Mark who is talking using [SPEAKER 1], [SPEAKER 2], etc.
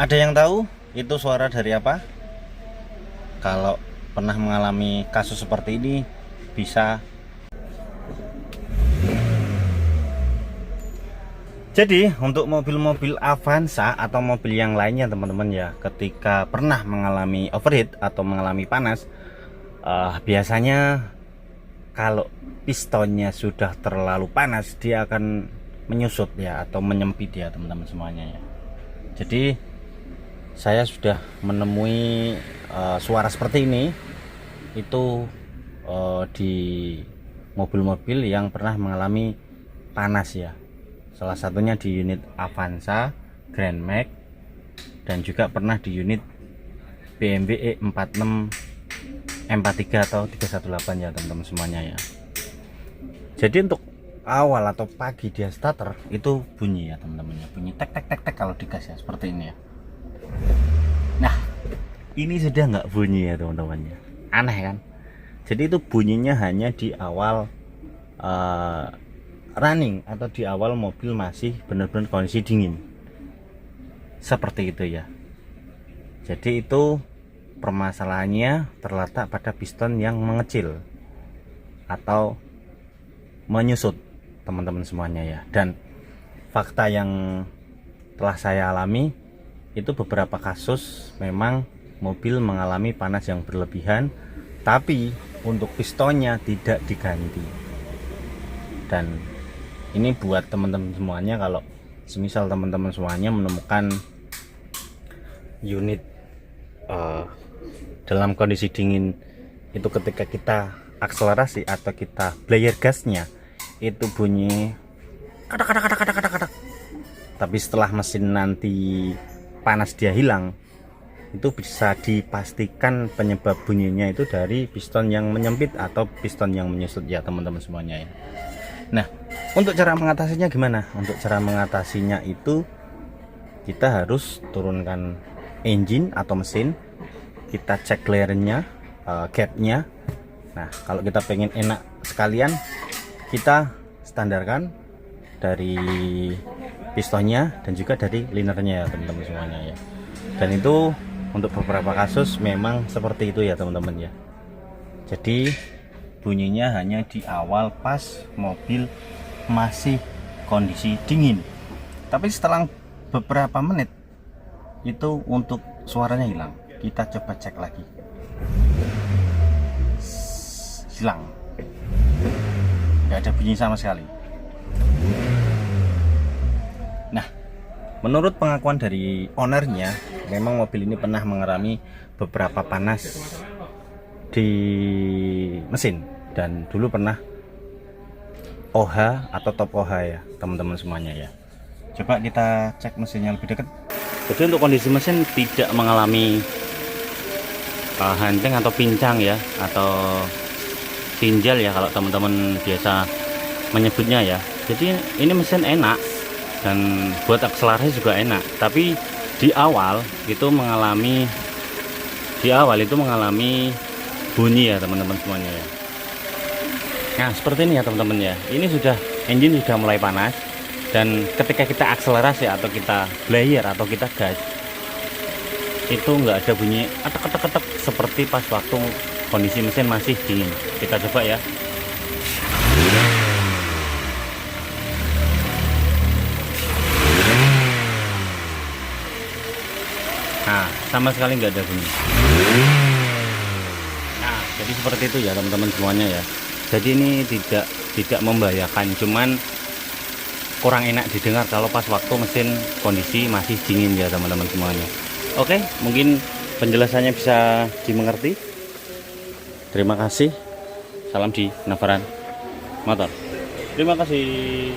[SPEAKER 1] Ada yang tahu itu suara dari apa? Kalau pernah mengalami kasus seperti ini, bisa. Jadi untuk mobil-mobil Avanza atau mobil yang lainnya teman-teman ya, ketika pernah mengalami overheat atau mengalami panas, biasanya kalau pistonnya sudah terlalu panas, dia akan menyusut ya, atau menyempit ya teman-teman semuanya ya. Jadi saya sudah menemui suara seperti ini itu di mobil-mobil yang pernah mengalami panas ya. Salah satunya di unit Avanza, Grand Max, dan juga pernah di unit BMW E46 M43 atau 318 ya teman-teman semuanya ya. Jadi untuk awal atau pagi dia starter itu bunyi ya teman-teman ya, bunyi tek tek tek tek kalau digas ya, seperti ini ya. Nah ini sudah nggak bunyi ya teman-teman ya, aneh kan. Jadi itu bunyinya hanya di awal running atau di awal mobil masih benar-benar kondisi dingin, seperti itu ya. Jadi itu permasalahannya terletak pada piston yang mengecil atau menyusut teman-teman semuanya ya. Dan fakta yang telah saya alami itu beberapa kasus memang mobil mengalami panas yang berlebihan, tapi untuk pistonnya tidak diganti. Dan ini buat teman-teman semuanya, kalau semisal teman-teman semuanya menemukan unit dalam kondisi dingin itu, ketika kita akselerasi atau kita player gasnya itu bunyi kadak kadak kadak kadak kadak kadak, tapi setelah mesin nanti panas dia hilang, itu bisa dipastikan penyebab bunyinya itu dari piston yang menyempit atau piston yang menyusut ya teman-teman semuanya ya. Nah, untuk cara mengatasinya gimana? Untuk cara mengatasinya itu kita harus turunkan engine atau mesin, kita cek clearnya, gapnya. Nah, kalau kita pengen enak sekalian, kita standarkan dari pistonnya dan juga dari linernya ya teman-teman semuanya ya. Dan itu untuk beberapa kasus memang seperti itu ya teman-teman ya. Jadi bunyinya hanya di awal pas mobil masih kondisi dingin, tapi setelah beberapa menit itu untuk suaranya hilang. Kita coba cek lagi, hilang, nggak ada bunyi sama sekali. Nah, menurut pengakuan dari ownernya, memang mobil ini pernah mengalami beberapa panas di mesin, dan dulu pernah OH atau top OH ya teman-teman semuanya ya. Coba kita cek mesinnya lebih dekat. Jadi untuk kondisi mesin tidak mengalami henteng atau pincang ya, atau tinjal ya kalau teman-teman biasa menyebutnya ya. Jadi ini mesin enak dan buat akselerasi juga enak, tapi di awal itu mengalami bunyi ya teman-teman semuanya ya. Nah seperti ini ya teman-teman ya, ini sudah engine sudah mulai panas, dan ketika kita akselerasi atau kita player atau kita gas, itu nggak ada bunyi atek-atek-atek seperti pas waktu kondisi mesin masih dingin. Kita coba ya. Nah sama sekali nggak ada bunyi. Nah jadi seperti itu ya teman-teman semuanya ya. Jadi ini tidak membahayakan, cuman kurang enak didengar kalau pas waktu mesin kondisi masih dingin ya teman-teman semuanya. Oke, mungkin penjelasannya bisa dimengerti. Terima kasih. Salam di Navaran Motor. Terima kasih.